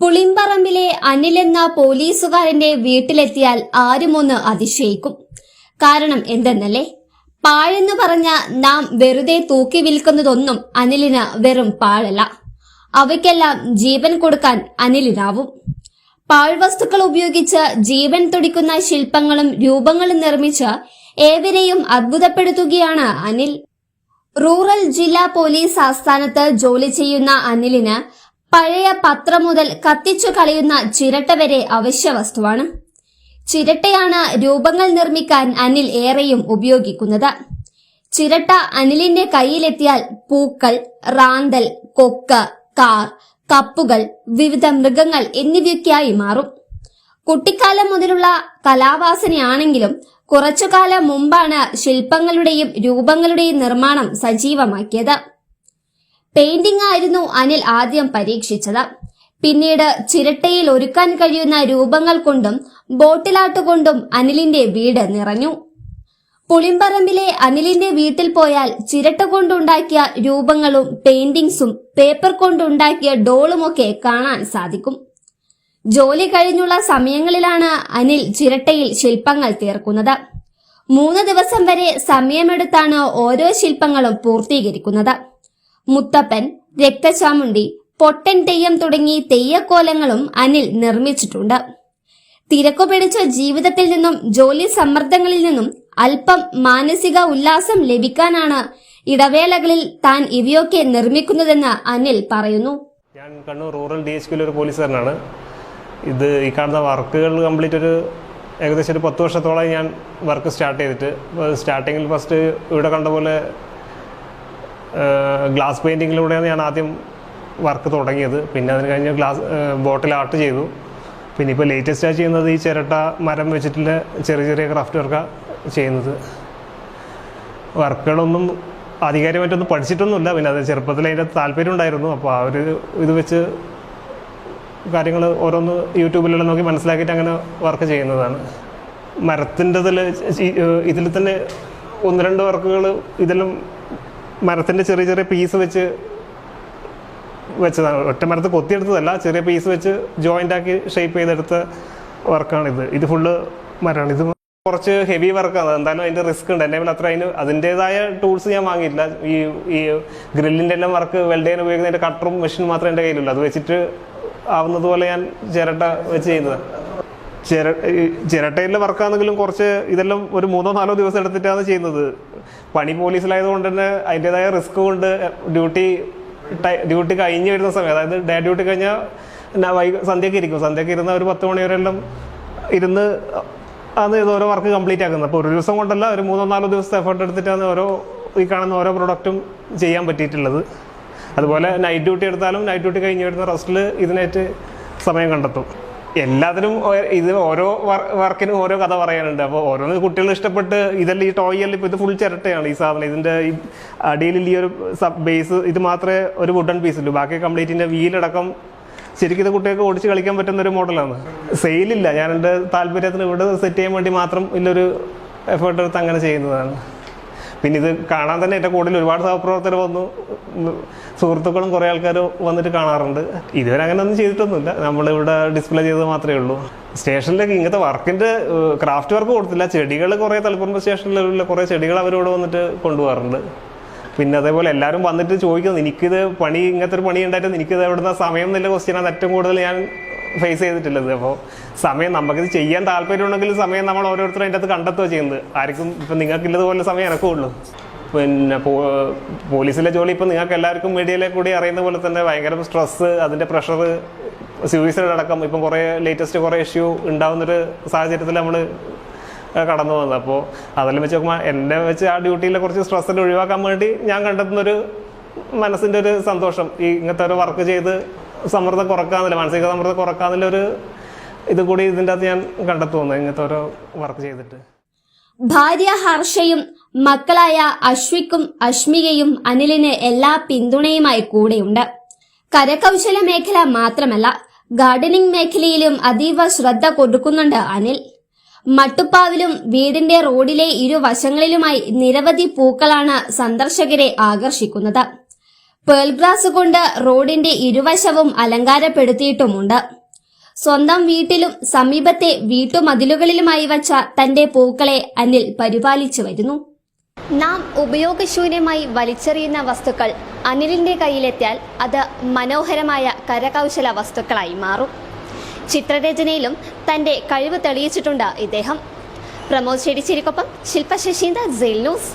പുളിമ്പറമ്പിലെ അനിൽ എന്ന പോലീസുകാരന്റെ വീട്ടിലെത്തിയാൽ ആരുമൊന്ന് അതിശയിക്കും. കാരണം എന്തെന്നല്ലേ, പാഴെന്ന് പറഞ്ഞ നാം വെറുതെ തൂക്കി വിൽക്കുന്നതൊന്നും അനിലിന് വെറും പാഴല്ല. അവയ്ക്കെല്ലാം ജീവൻ കൊടുക്കാൻ അനിലിനാവും. പാഴ്വസ്തുക്കൾ ഉപയോഗിച്ച് ജീവൻ തുടിക്കുന്ന ശില്പങ്ങളും രൂപങ്ങളും നിർമ്മിച്ച് ഏവരെയും അത്ഭുതപ്പെടുത്തുകയാണ് അനിൽ. റൂറൽ ജില്ലാ പോലീസ് ആസ്ഥാനത്ത് ജോലി ചെയ്യുന്ന അനിലിന് പഴയ പത്രം മുതൽ കത്തിച്ചു കളയുന്ന ചിരട്ട വരെ അവശ്യ വസ്തുവാണ്. ചിരട്ടയാണ് രൂപങ്ങൾ നിർമ്മിക്കാൻ അനിൽ ഏറെയും ഉപയോഗിക്കുന്നത്. ചിരട്ട അനിലിന്റെ കയ്യിലെത്തിയാൽ പൂക്കൾ, റാന്തൽ, കൊക്ക്, കാർ, കപ്പുകൾ, വിവിധ മൃഗങ്ങൾ എന്നിവയൊക്കെയായി മാറും. കുട്ടിക്കാലം മുതലുള്ള കലാവാസനയാണെങ്കിലും കുറച്ചുകാലം മുമ്പാണ് ശില്പങ്ങളുടെയും രൂപങ്ങളുടെയും നിർമ്മാണം സജീവമാക്കിയത്. പെയിന്റിംഗ് ആയിരുന്നു അനിൽ ആദ്യം പരീക്ഷിച്ചത്. പിന്നീട് ചിരട്ടയിൽ ഒരുക്കാൻ കഴിയുന്ന രൂപങ്ങൾ കൊണ്ടും ബോട്ടിലാട്ടുകൊണ്ടും അനിലിന്റെ വീട് നിറഞ്ഞു. പുളിമ്പറമ്പിലെ അനിലിന്റെ വീട്ടിൽ പോയാൽ ചിരട്ട കൊണ്ടുണ്ടാക്കിയ രൂപങ്ങളും പെയിന്റിംഗ്സും പേപ്പർ കൊണ്ടുണ്ടാക്കിയ ഡോളുമൊക്കെ കാണാൻ സാധിക്കും. ജോലി കഴിഞ്ഞുള്ള സമയങ്ങളിലാണ് അനിൽ ചിരട്ടയിൽ ശില്പങ്ങൾ തീർക്കുന്നത്. 3 ദിവസം വരെ സമയമെടുത്താണ് ഓരോ ശില്പങ്ങളും പൂർത്തീകരിക്കുന്നത്. മുത്തപ്പൻ, രക്തചാമുണ്ടി, പൊട്ടൻ തെയ്യം തുടങ്ങി തെയ്യക്കോലങ്ങളും അനിൽ നിർമ്മിച്ചിട്ടുണ്ട്. തിരക്കു പിടിച്ച ജീവിതത്തിൽ നിന്നും ജോലി സമ്മർദ്ദങ്ങളിൽ നിന്നും അല്പം മാനസിക ഉല്ലാസം ലഭിക്കാനാണ് ഇടവേളകളിൽ താൻ ഇവയൊക്കെ നിർമ്മിക്കുന്നതെന്ന് അനിൽ പറയുന്നു. ഞാൻ കണ്ണൂർ റൂറൽ DHQയിൽ ഒരു പോലീസുകാരനാണ്. ഈ കാണുന്ന വർക്കുകൾ കംപ്ലീറ്റ് ഏകദേശം ഒരു 10 വർഷത്തോളമായി ഞാൻ വർക്ക് സ്റ്റാർട്ട് ചെയ്തിട്ട്. സ്റ്റാർട്ടിങ്ങിൽ ഫസ്റ്റ് ഇവിടെ കണ്ട പോലെ ഗ്ലാസ് പെയിൻറ്റിങ്ങിലൂടെയാണ് ഞാൻ ആദ്യം വർക്ക് തുടങ്ങിയത്. പിന്നെ അതിന് കഴിഞ്ഞ് ബോട്ടിൽ ആർട്ട് ചെയ്തു. പിന്നെ ഇപ്പോൾ ലേറ്റസ്റ്റായി ചെയ്യുന്നത് ഈ ചിരട്ട മരം വെച്ചിട്ടുള്ള ചെറിയ ചെറിയ ക്രാഫ്റ്റ് വർക്കാണ് ചെയ്യുന്നത്. വർക്കുകളൊന്നും ആധികാരികമായിട്ടൊന്നും പഠിച്ചിട്ടൊന്നുമില്ല. പിന്നെ അത് ചെറുപ്പത്തിൽ അതിൻ്റെ താല്പര്യം ഉണ്ടായിരുന്നു. അപ്പോൾ ആ ഒരു ഇത് വെച്ച് കാര്യങ്ങൾ ഓരോന്ന് യൂട്യൂബിലെല്ലാം നോക്കി മനസ്സിലാക്കിയിട്ട് അങ്ങനെ വർക്ക് ചെയ്യുന്നതാണ്. മരത്തിൻ്റെ ഇതിൽ തന്നെ 1-2 വർക്കുകൾ ഇതെല്ലാം മരത്തിൻ്റെ ചെറിയ ചെറിയ പീസ് വെച്ചതാണ്. ഒറ്റ മരത്ത് കൊത്തിയെടുത്തതല്ല, ചെറിയ പീസ് വെച്ച് ജോയിൻ്റ് ആക്കി ഷേപ്പ് ചെയ്തെടുത്ത വർക്കാണിത്. ഇത് ഫുള്ള് മരമാണ്. ഇത് കുറച്ച് ഹെവി വർക്കാണ്. എന്തായാലും അതിൻ്റെ റിസ്ക് ഉണ്ട്. എൻ്റെ അത്ര അതിൻ്റേതായ ടൂൾസ് ഞാൻ വാങ്ങിയില്ല. ഈ ഗ്രില്ലിൻ്റെ എല്ലാം വർക്ക് വെൽഡ് ചെയ്യാൻ ഉപയോഗിക്കുന്നതിൻ്റെ കട്ടറും മെഷീനും മാത്രമേ എൻ്റെ കയ്യിലുള്ളൂ. അത് വെച്ചിട്ട് ആവുന്നത് പോലെ ഞാൻ ചിരട്ട വെച്ച് ചെയ്യുന്നത്. ചിരട്ടയിലെ വർക്കാണെങ്കിലും കുറച്ച് ഇതെല്ലാം ഒരു 3-4 ദിവസം എടുത്തിട്ടാണ് ചെയ്യുന്നത്. പണി പോലീസിലായതുകൊണ്ട് തന്നെ അതിൻ്റെതായ റിസ്ക് കൊണ്ട് ഡ്യൂട്ടി കഴിഞ്ഞ് വരുന്ന സമയം, അതായത് ഡേ ഡ്യൂട്ടി കഴിഞ്ഞാൽ സന്ധ്യയ്ക്ക് ഇരിക്കും. സന്ധ്യയ്ക്ക് ഇരുന്ന ഒരു 10 മണി വരെയെല്ലാം ഇരുന്ന് ആണ് ഓരോ വർക്ക് കംപ്ലീറ്റ് ആക്കുന്നത്. അപ്പോൾ ഒരു ദിവസം കൊണ്ടല്ല, ഒരു 3-4 ദിവസത്തെ എഫേർട്ട് എടുത്തിട്ടാണ് ഈ കാണുന്ന ഓരോ പ്രൊഡക്റ്റും ചെയ്യാൻ പറ്റിയിട്ടുള്ളത്. അതുപോലെ നൈറ്റ് ഡ്യൂട്ടി എടുത്താലും നൈറ്റ് ഡ്യൂട്ടി കഴിഞ്ഞ് വരുന്ന റെസ്റ്റിൽ ഇതിനായിട്ട് സമയം കണ്ടെത്തും. എല്ലാത്തിനും ഓരോ വർക്കിനും ഓരോ കഥ പറയാനുണ്ട്. അപ്പോൾ ഓരോന്ന് കുട്ടികൾ ഇഷ്ടപ്പെട്ട് ഇതെല്ലാം ഈ ടോയ് എല്ലാം ഇപ്പോൾ ഇത് ഫുൾ ചിരട്ടയാണ് ഈ സാധനം. ഇതിൻ്റെ ഈ അടിയിൽ ഈ ഒരു ബേസ് ഇത് മാത്രമേ ഒരു വുഡൻ പീസുള്ളൂ. ബാക്കി കംപ്ലീറ്റിൻ്റെ വീലടക്കം ശരിക്കും ഇത് കുട്ടികൾക്ക് ഓടിച്ച് കളിക്കാൻ പറ്റുന്ന ഒരു മോഡലാണ്. സെയിലില്ല. ഞാൻ എൻ്റെ താല്പര്യത്തിന് ഇവിടെ സെറ്റ് ചെയ്യാൻ വേണ്ടി മാത്രം ഇല്ലൊരു എഫേർട്ട് എടുത്ത് അങ്ങനെ ചെയ്യുന്നതാണ്. പിന്നെ ഇത് കാണാൻ തന്നെ എൻ്റെ കൂടുതൽ ഒരുപാട് സഹപ്രവർത്തകർ വന്നു, സുഹൃത്തുക്കളും കുറേ ആൾക്കാർ വന്നിട്ട് കാണാറുണ്ട്. ഇതുവരെ അങ്ങനെ ഒന്നും ചെയ്തിട്ടൊന്നുമില്ല. നമ്മളിവിടെ ഡിസ്പ്ലേ ചെയ്തത് മാത്രമേ ഉള്ളൂ. സ്റ്റേഷനിലേക്ക് ഇങ്ങനത്തെ വർക്കിൻ്റെ ക്രാഫ്റ്റ് വർക്ക് കൊടുത്തില്ല. ചെടികൾ കുറേ തളിപ്പറമ്പ് സ്റ്റേഷനിലുള്ള കുറേ ചെടികൾ അവരിവിടെ വന്നിട്ട് കൊണ്ടുപോകാറുണ്ട്. പിന്നെ അതേപോലെ എല്ലാവരും വന്നിട്ട് ചോദിക്കുന്നത്, എനിക്കിത് ഇങ്ങനത്തെ ഒരു പണി ഉണ്ടായിട്ട് എനിക്കിത് എവിടുന്ന സമയം എന്നുള്ള ക്വസ്റ്റ്യനാണ് ഏറ്റവും കൂടുതൽ ഞാൻ ഫേസ് ചെയ്തിട്ടുള്ളത്. അപ്പോൾ സമയം നമുക്കിത് ചെയ്യാൻ താല്പര്യമുണ്ടെങ്കിൽ സമയം നമ്മൾ ഓരോരുത്തരും അതിൻ്റെ അകത്ത് കണ്ടെത്തുക ചെയ്യുന്നത്. ആർക്കും ഇപ്പം നിങ്ങൾക്കില്ലതുപോലെ സമയം എനക്കുള്ളൂ. പിന്നെ പോലീസിലെ ജോലി ഇപ്പം നിങ്ങൾക്ക് എല്ലാവർക്കും മീഡിയയിലെ കൂടി അറിയുന്ന പോലെ തന്നെ ഭയങ്കര സ്ട്രെസ്സ്, അതിൻ്റെ പ്രഷർ, സൂയിസൈഡ് അടക്കം ഇപ്പം ലേറ്റസ്റ്റ് കുറേ ഇഷ്യൂ ഉണ്ടാകുന്നൊരു സാഹചര്യത്തിൽ നമ്മൾ കടന്നു പോകുന്നത്. അപ്പോൾ അതെല്ലാം വെച്ച് നോക്കുമ്പോൾ എന്നെ വെച്ച് ആ ഡ്യൂട്ടിയിലെ കുറച്ച് സ്ട്രെസ്സിൽ ഒഴിവാക്കാൻ വേണ്ടി ഞാൻ കണ്ടെത്തുന്നൊരു മനസ്സിൻ്റെ ഒരു സന്തോഷം, ഇങ്ങനത്തെ ഒരു വർക്ക് ചെയ്ത് സമ്മർദ്ദം കുറക്കാന്നില്ല, മാനസിക സമ്മർദ്ദം കുറക്കാന്നില്ല ഇത് കൂടി ഇതിൻ്റെ അകത്ത് ഞാൻ കണ്ടെത്തുന്നു ഇങ്ങനത്തെ ഓരോ വർക്ക് ചെയ്തിട്ട്. ഭാര്യ ഹർഷയും മക്കളായ അശ്വിക്കും അശ്മികയും അനിലിന് എല്ലാ പിന്തുണയുമായി കൂടെയുണ്ട്. കരകൗശല മേഖല മാത്രമല്ല, ഗാർഡനിംഗ് മേഖലയിലും അതീവ ശ്രദ്ധ കൊടുക്കുന്നുണ്ട് അനിൽ. മട്ടുപ്പാവിലും വീടിന്റെ റോഡിലെ ഇരുവശങ്ങളിലുമായി നിരവധി പൂക്കളാണ് സന്ദർശകരെ ആകർഷിക്കുന്നത്. പേൾ ഗ്രാസ് കൊണ്ട് റോഡിന്റെ ഇരുവശവും അലങ്കാരപ്പെടുത്തിയിട്ടുമുണ്ട്. സ്വന്തം വീട്ടിലും സമീപത്തെ വീട്ടുമതിലുകളിലുമായി വച്ച തന്റെ പൂക്കളെ അനിൽ പരിപാലിച്ചു വരുന്നു. നാം ഉപയോഗശൂന്യമായി വലിച്ചെറിയുന്ന വസ്തുക്കൾ അനിലിന്റെ കയ്യിലെത്തിയാൽ അത് മനോഹരമായ കരകൗശല വസ്തുക്കളായി മാറും. ചിത്രരചനയിലും തന്റെ കഴിവ് തെളിയിച്ചിട്ടുണ്ട് ഇദ്ദേഹം. പ്രമോദ് ചെടിച്ചേരിക്കൊപ്പം ശില്പ ശശീന്ദ്ര, ജയിൽ ന്യൂസ്.